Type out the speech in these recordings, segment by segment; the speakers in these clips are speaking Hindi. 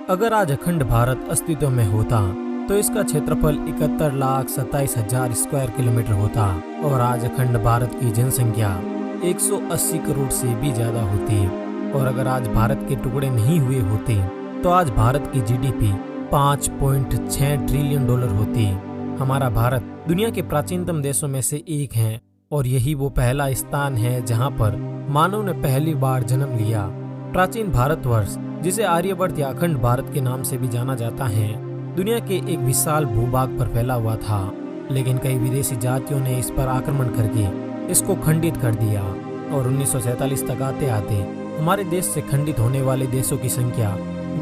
अगर आज अखंड भारत अस्तित्व में होता तो इसका क्षेत्रफल 71,27,000 स्क्वायर किलोमीटर होता और आज अखंड भारत की जनसंख्या 180 करोड़ से भी ज्यादा होती। और अगर आज भारत के टुकड़े नहीं हुए होते तो आज भारत की जीडीपी 5.6 ट्रिलियन डॉलर होती। हमारा भारत दुनिया के प्राचीनतम देशों में से एक है और यही वो पहला स्थान है जहां पर मानव ने पहली बार जन्म लिया। प्राचीन भारतवर्ष, जिसे आर्यवर्त या अखंड भारत के नाम से भी जाना जाता है, दुनिया के एक विशाल भूभाग पर फैला हुआ था, लेकिन कई विदेशी जातियों ने इस पर आक्रमण करके इसको खंडित कर दिया और 1947 तक आते आते हमारे देश से खंडित होने वाले देशों की संख्या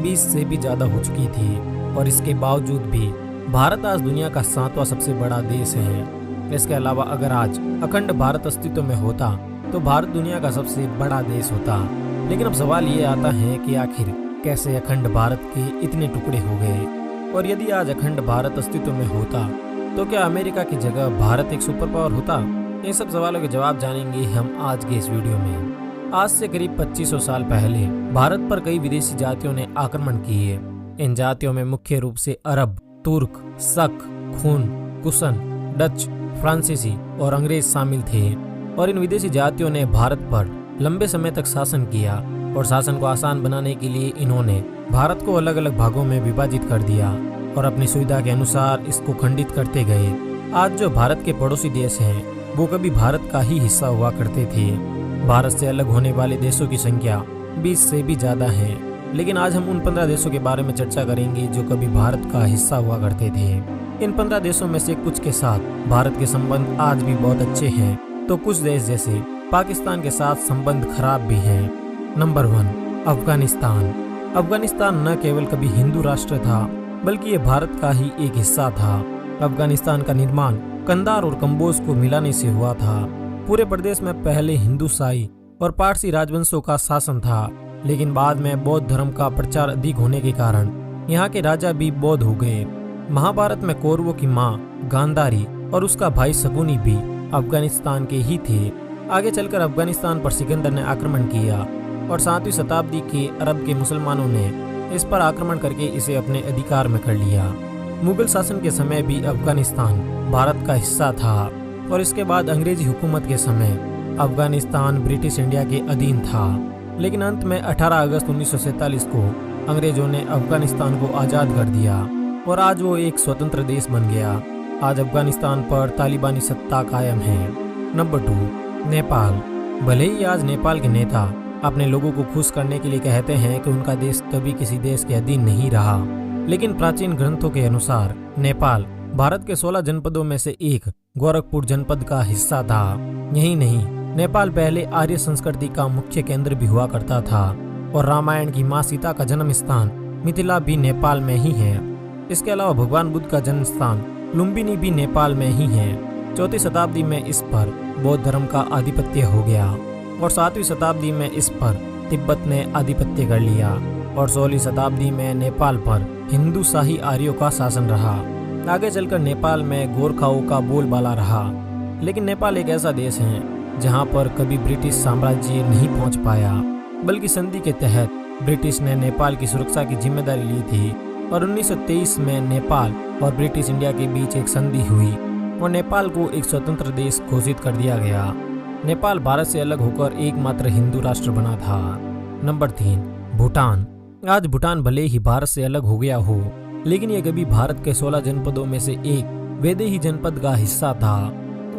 20 से भी ज्यादा हो चुकी थी। और इसके बावजूद भी भारत आज दुनिया का 7वां सबसे बड़ा देश है। इसके अलावा अगर आज अखंड भारत अस्तित्व में होता तो भारत दुनिया का सबसे बड़ा देश होता। लेकिन अब सवाल ये आता है कि आखिर कैसे अखंड भारत के इतने टुकड़े हो गए, और यदि आज अखंड भारत अस्तित्व में होता तो क्या अमेरिका की जगह भारत एक सुपर पावर होता? इन सब सवालों के जवाब जानेंगे हम आज के इस वीडियो में। आज से करीब 2500 साल पहले भारत पर कई विदेशी जातियों ने आक्रमण किए। इन जातियों में मुख्य रूप से अरब, तुर्क, शक, खून, कुशन, डच, फ्रांसीसी और अंग्रेज शामिल थे। और इन विदेशी जातियों ने भारत पर लंबे समय तक शासन किया और शासन को आसान बनाने के लिए इन्होंने भारत को अलग अलग भागों में विभाजित कर दिया और अपनी सुविधा के अनुसार इसको खंडित करते गए। आज जो भारत के पड़ोसी देश हैं वो कभी भारत का ही हिस्सा हुआ करते थे। भारत से अलग होने वाले देशों की संख्या 20 से भी ज्यादा है, लेकिन आज हम उन 15 देशों के बारे में चर्चा करेंगे जो कभी भारत का हिस्सा हुआ करते थे। इन 15 देशों में से कुछ के साथ भारत के संबंध आज भी बहुत अच्छे हैं, तो कुछ देश जैसे पाकिस्तान के साथ संबंध खराब भी हैं। नंबर 1, अफगानिस्तान। अफगानिस्तान न केवल कभी हिंदू राष्ट्र था बल्कि ये भारत का ही एक हिस्सा था। अफगानिस्तान का निर्माण कंधार और कम्बोज को मिलाने से हुआ था। पूरे प्रदेश में पहले हिंदू शाही और पारसी राजवंशों का शासन था, लेकिन बाद में बौद्ध धर्म का प्रचार अधिक होने के कारण यहाँ के राजा भी बौद्ध हो गए। महाभारत में कौरवों की माँ गांधारी और उसका भाई शकुनी भी अफगानिस्तान के ही थे। आगे चलकर अफगानिस्तान पर सिकंदर ने आक्रमण किया और 7वीं शताब्दी के अरब के मुसलमानों ने इस पर आक्रमण करके इसे अपने अधिकार में कर लिया। मुगल शासन के समय भी अफगानिस्तान भारत का हिस्सा था और इसके बाद अंग्रेजी हुकूमत के समय अफगानिस्तान ब्रिटिश इंडिया के अधीन था। लेकिन अंत में 18 अगस्त 1947 को अंग्रेजों ने अफगानिस्तान को आज़ाद कर दिया और आज वो एक स्वतंत्र देश बन गया। आज अफगानिस्तान पर तालिबानी सत्ता कायम है। नंबर 2, नेपाल। भले ही आज नेपाल के नेता अपने लोगों को खुश करने के लिए कहते हैं कि उनका देश कभी किसी देश के अधीन नहीं रहा, लेकिन प्राचीन ग्रंथों के अनुसार नेपाल भारत के 16 जनपदों में से एक गोरखपुर जनपद का हिस्सा था। यही नहीं, नेपाल पहले आर्य संस्कृति का मुख्य केंद्र भी हुआ करता था और रामायण की माँ सीता का जन्म स्थान मिथिला भी नेपाल में ही है। इसके अलावा भगवान बुद्ध का जन्म स्थान लुम्बिनी भी नेपाल में ही है। 4वीं शताब्दी में इस पर बौद्ध धर्म का आधिपत्य हो गया और 7वीं शताब्दी में इस पर तिब्बत ने आधिपत्य कर लिया और 16वीं शताब्दी में नेपाल पर हिंदू शाही आर्यों का शासन रहा। आगे चलकर नेपाल में गोरखाओं का बोलबाला रहा। लेकिन नेपाल एक ऐसा देश है जहां पर कभी ब्रिटिश साम्राज्य नहीं पहुंच पाया, बल्कि संधि के तहत ब्रिटिश ने नेपाल की सुरक्षा की जिम्मेदारी ली थी और 1923 में नेपाल और ब्रिटिश इंडिया के बीच एक संधि हुई और नेपाल को एक स्वतंत्र देश घोषित कर दिया गया। नेपाल भारत से अलग होकर एकमात्र हिंदू राष्ट्र बना था। नंबर 3, भूटान। आज भूटान भले ही भारत से अलग हो गया हो, लेकिन ये कभी भारत के 16 जनपदों में से एक वैदेही जनपद का हिस्सा था।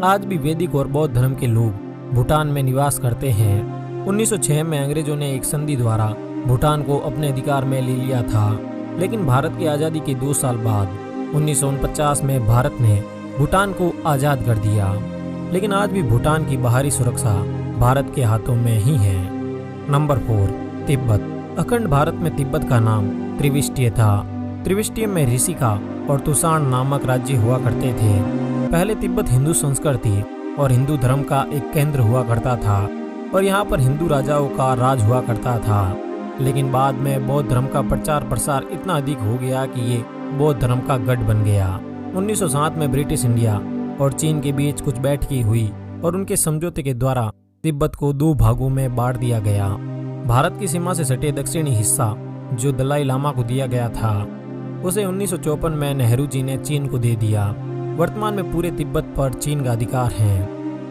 आज भी वैदिक और बौद्ध धर्म के लोग भूटान में निवास करते हैं। 1906 में अंग्रेजों ने एक संधि द्वारा भूटान को अपने अधिकार में ले लिया था, लेकिन भारत की आज़ादी के 2 साल बाद 1949 में भारत ने भूटान को आज़ाद कर दिया। लेकिन आज भी भूटान की बाहरी सुरक्षा भारत के हाथों में ही है। नंबर 4, तिब्बत। अखंड भारत में तिब्बत का नाम त्रिविष्टिय था। त्रिविष्टिय में ऋषिका और तुषाण नामक राज्य हुआ करते थे। पहले तिब्बत हिंदू संस्कृति और हिंदू धर्म का एक केंद्र हुआ करता था और यहाँ पर हिंदू राजाओं का राज हुआ करता था। लेकिन बाद में बौद्ध धर्म का प्रचार प्रसार इतना अधिक हो गया कि ये बौद्ध धर्म का गढ़ बन गया। 1907 में ब्रिटिश इंडिया और चीन के बीच कुछ बैठकें हुई और उनके समझौते के द्वारा तिब्बत को 2 भागों में बांट दिया गया। भारत की सीमा से सटे दक्षिणी हिस्सा जो दलाई लामा को दिया गया था उसे 1954 में नेहरू जी ने चीन को दे दिया। वर्तमान में पूरे तिब्बत पर चीन का अधिकार है।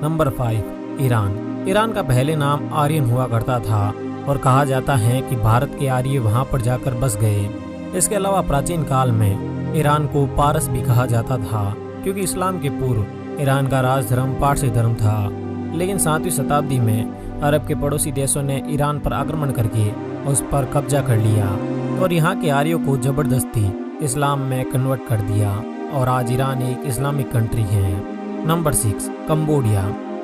Number 5, Iran. ईरान का पहले नाम आर्यन हुआ करता था और कहा जाता है कि भारत के आर्य वहां पर जाकर बस गए। इसके अलावा प्राचीन काल में ईरान को पारस भी कहा जाता था, क्योंकि इस्लाम के पूर्व ईरान का राज धर्म पारसी धर्म था। लेकिन 7वीं शताब्दी में अरब के पड़ोसी देशों ने ईरान पर आक्रमण करके उस पर कब्जा कर लिया और यहाँ के आर्यों को जबरदस्ती इस्लाम में कन्वर्ट कर दिया और आज ईरान एक इस्लामिक कंट्री है। Number 6, Cambodia.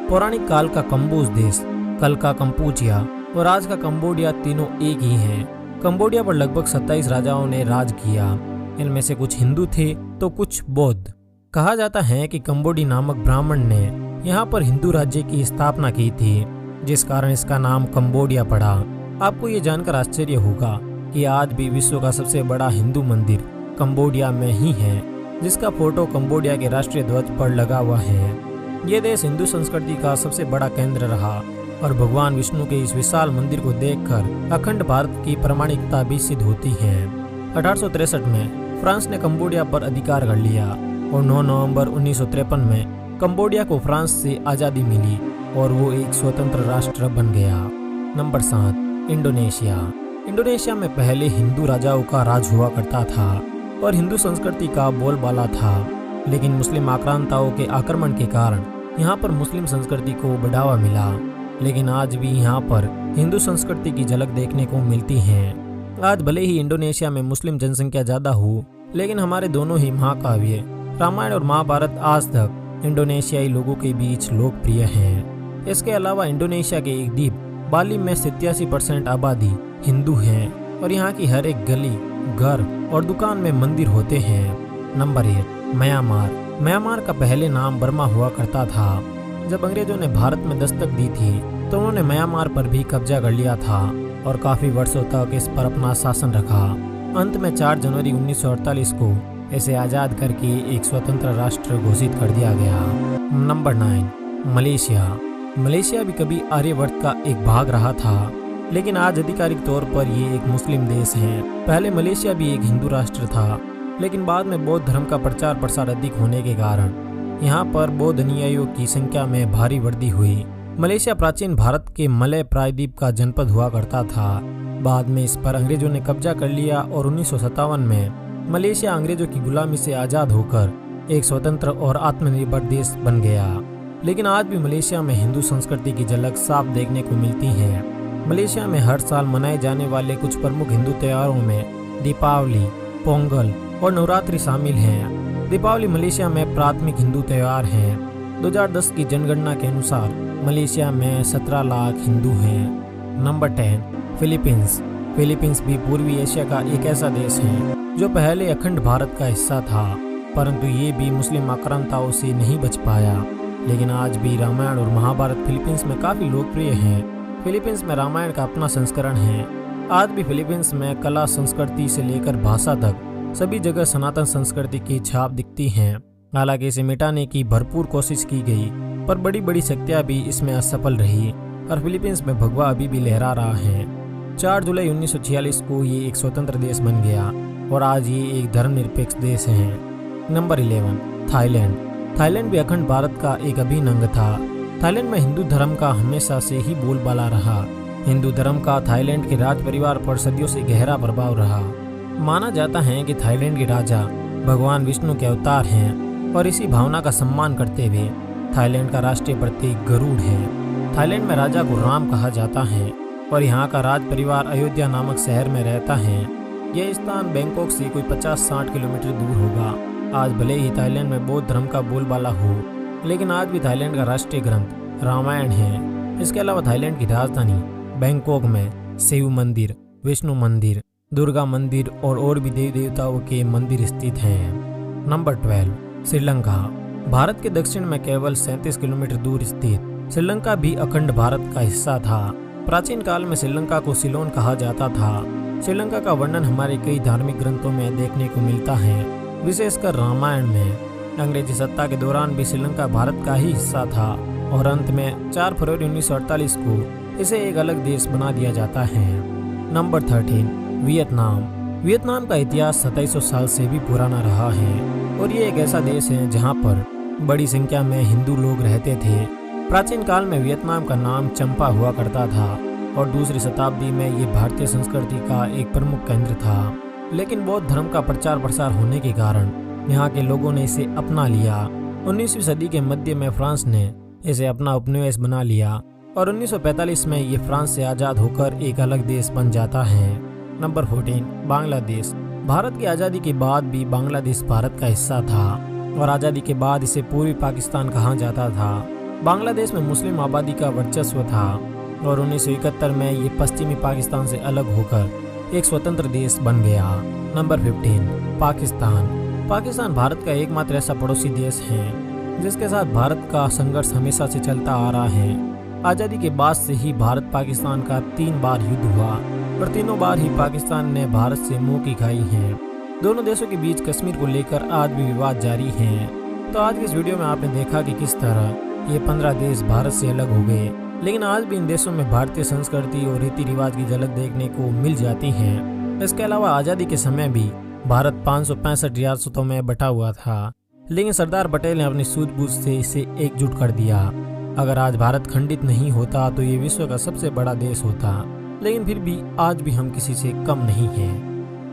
पौराणिक काल का कंबोज देश, कल का कंपूचिया और आज का कंबोडिया तीनों एक ही हैं। कंबोडिया पर लगभग 27 राजाओं ने राज किया। इनमें से कुछ हिंदू थे तो कुछ बौद्ध। कहा जाता है कि कंबोडी नामक ब्राह्मण ने यहाँ पर हिंदू राज्य की स्थापना की थी, जिस कारण इसका नाम कंबोडिया पड़ा। आपको ये जानकर आश्चर्य होगा कि आज भी विश्व का सबसे बड़ा हिंदू मंदिर कंबोडिया में ही है, जिसका फोटो कंबोडिया के राष्ट्रीय ध्वज पर लगा हुआ है। ये देश हिंदू संस्कृति का सबसे बड़ा केंद्र रहा और भगवान विष्णु के इस विशाल मंदिर को देखकर अखंड भारत की प्रामाणिकता भी सिद्ध होती है। 1863 में फ्रांस ने कंबोडिया पर अधिकार कर लिया और 9 नवंबर 1953 में कंबोडिया को फ्रांस से आज़ादी मिली और वो एक स्वतंत्र राष्ट्र बन गया। Number 7, Indonesia. इंडोनेशिया में पहले हिंदू राजाओं का राज हुआ करता था और हिंदू संस्कृति का बोलबाला था, लेकिन मुस्लिम आक्रांताओं के आक्रमण के कारण यहाँ पर मुस्लिम संस्कृति को बढ़ावा मिला। लेकिन आज भी यहाँ पर हिंदू संस्कृति की झलक देखने को मिलती है। आज भले ही इंडोनेशिया में मुस्लिम जनसंख्या ज़्यादा हो, लेकिन हमारे दोनों ही महाकाव्य रामायण और महाभारत आज तक इंडोनेशियाई लोगों के बीच लोकप्रिय हैं। इसके अलावा इंडोनेशिया के एक द्वीप बाली में 87% आबादी हिंदू हैं और यहाँ की हर एक गली, घर और दुकान में मंदिर होते हैं। Number 8, Myanmar. म्यांमार का पहले नाम बर्मा हुआ करता था। जब अंग्रेजों ने भारत में दस्तक दी थी तो उन्होंने म्यांमार पर भी कब्जा कर लिया था और काफी वर्षों तक इस पर अपना शासन रखा। अंत में 4 जनवरी 1948 को इसे आज़ाद करके एक स्वतंत्र राष्ट्र घोषित कर दिया गया। Number 9, Malaysia. मलेशिया भी कभी आर्यवर्त का एक भाग रहा था, लेकिन आज आधिकारिक तौर पर ये एक मुस्लिम देश है। पहले मलेशिया भी एक हिंदू राष्ट्र था, लेकिन बाद में बौद्ध धर्म का प्रचार प्रसार अधिक होने के कारण यहाँ पर बौद्ध अनुयायियों की संख्या में भारी वृद्धि हुई। मलेशिया प्राचीन भारत के मलय प्रायद्वीप का जनपद हुआ करता था। बाद में इस पर अंग्रेजों ने कब्जा कर लिया और 1957 में मलेशिया अंग्रेजों की गुलामी से आज़ाद होकर एक स्वतंत्र और आत्मनिर्भर देश बन गया। लेकिन आज भी मलेशिया में हिंदू संस्कृति की झलक साफ देखने को मिलती है। मलेशिया में हर साल मनाए जाने वाले कुछ प्रमुख हिंदू त्योहारों में दीपावली, पोंगल और नवरात्रि शामिल हैं। दीपावली मलेशिया में प्राथमिक हिंदू त्यौहार है। 2010 की जनगणना के अनुसार मलेशिया में 17 लाख हिंदू हैं। Number 10, Philippines. फिलीपींस भी पूर्वी एशिया का एक ऐसा देश है जो पहले अखंड भारत का हिस्सा था, परंतु ये भी मुस्लिम आक्रांताओं से नहीं बच पाया। लेकिन आज भी रामायण और महाभारत फिलीपींस में काफ़ी लोकप्रिय है। फिलीपींस में रामायण का अपना संस्करण है। आज भी फिलीपींस में कला, संस्कृति से लेकर भाषा तक सभी जगह सनातन संस्कृति की छाप दिखती है। हालांकि इसे मिटाने की भरपूर कोशिश की गई, पर बड़ी बड़ी शक्तियां भी इसमें असफल रही और फिलीपींस में भगवा अभी भी लहरा रहा है। 4 जुलाई 1946 को ये एक स्वतंत्र देश बन गया और आज ये एक धर्मनिरपेक्ष देश है। Number 11, Thailand. थाईलैंड भी अखंड भारत का एक अभिन्न अंग था। थाईलैंड में हिंदू धर्म का हमेशा से ही बोलबाला रहा। हिंदू धर्म का थाईलैंड के राज परिवार पर सदियों से गहरा प्रभाव रहा। माना जाता है कि थाईलैंड के राजा भगवान विष्णु के अवतार हैं और इसी भावना का सम्मान करते हुए थाईलैंड का राष्ट्रीय प्रतीक गरुड़ है। थाईलैंड में राजा को राम कहा जाता है और यहाँ का राज परिवार अयोध्या नामक शहर में रहता है। यह स्थान बैंकॉक से कोई 50-60 किलोमीटर दूर होगा। आज भले ही थाईलैंड में बौद्ध धर्म का बोलबाला हो, लेकिन आज भी थाईलैंड का राष्ट्रीय ग्रंथ रामायण है। इसके अलावा थाईलैंड की राजधानी बैंकॉक में शिव मंदिर, विष्णु मंदिर, दुर्गा मंदिर और भी देवी देवताओं के मंदिर स्थित हैं। नंबर 12, श्रीलंका। भारत के दक्षिण में केवल 37 किलोमीटर दूर स्थित श्रीलंका भी अखंड भारत का हिस्सा था। प्राचीन काल में श्रीलंका को सिलोन कहा जाता था। श्रीलंका का वर्णन हमारे कई धार्मिक ग्रंथों में देखने को मिलता है, विशेषकर रामायण में। अंग्रेजी सत्ता के दौरान भी श्रीलंका भारत का ही हिस्सा था और अंत में 4 फरवरी 1948 को इसे एक अलग देश बना दिया जाता है। Number 13, Vietnam. वियतनाम का इतिहास 2700 साल से भी पुराना रहा है और ये एक ऐसा देश है जहाँ पर बड़ी संख्या में हिंदू लोग रहते थे। प्राचीन काल में वियतनाम का नाम चंपा हुआ करता था और दूसरी शताब्दी में ये भारतीय संस्कृति का एक प्रमुख केंद्र था। लेकिन बौद्ध धर्म का प्रचार प्रसार होने के कारण यहाँ के लोगों ने इसे अपना लिया। 19वीं सदी के मध्य में फ्रांस ने इसे अपना उपनिवेश बना लिया और 1945 में ये फ्रांस से आज़ाद होकर एक अलग देश बन जाता है। नंबर 14, बांग्लादेश। भारत की आज़ादी के बाद भी बांग्लादेश भारत का हिस्सा था और आज़ादी के बाद इसे पूर्वी पाकिस्तान कहा जाता था। बांग्लादेश में मुस्लिम आबादी का वर्चस्व था और 1971 में ये पश्चिमी पाकिस्तान से अलग होकर एक स्वतंत्र देश बन गया। नंबर 15, पाकिस्तान। पाकिस्तान भारत का एकमात्र ऐसा पड़ोसी देश है जिसके साथ भारत का संघर्ष हमेशा से चलता आ रहा है। आज़ादी के बाद से ही भारत पाकिस्तान का 3 बार युद्ध हुआ और तीनों बार ही पाकिस्तान ने भारत से मुंह की खाई है। दोनों देशों के बीच कश्मीर को लेकर आज भी विवाद जारी है। तो आज की इस वीडियो में आपने देखा कि किस तरह ये 15 देश भारत से अलग हो गए, लेकिन आज भी इन देशों में भारतीय संस्कृति और रीति रिवाज की झलक देखने को मिल जाती है। इसके अलावा आज़ादी के समय भी भारत 565 रियासतों में बटा हुआ था, लेकिन सरदार पटेल ने अपनी सूझबूझ से इसे एकजुट कर दिया। अगर आज भारत खंडित नहीं होता तो ये विश्व का सबसे बड़ा देश होता, लेकिन फिर भी आज भी हम किसी से कम नहीं हैं।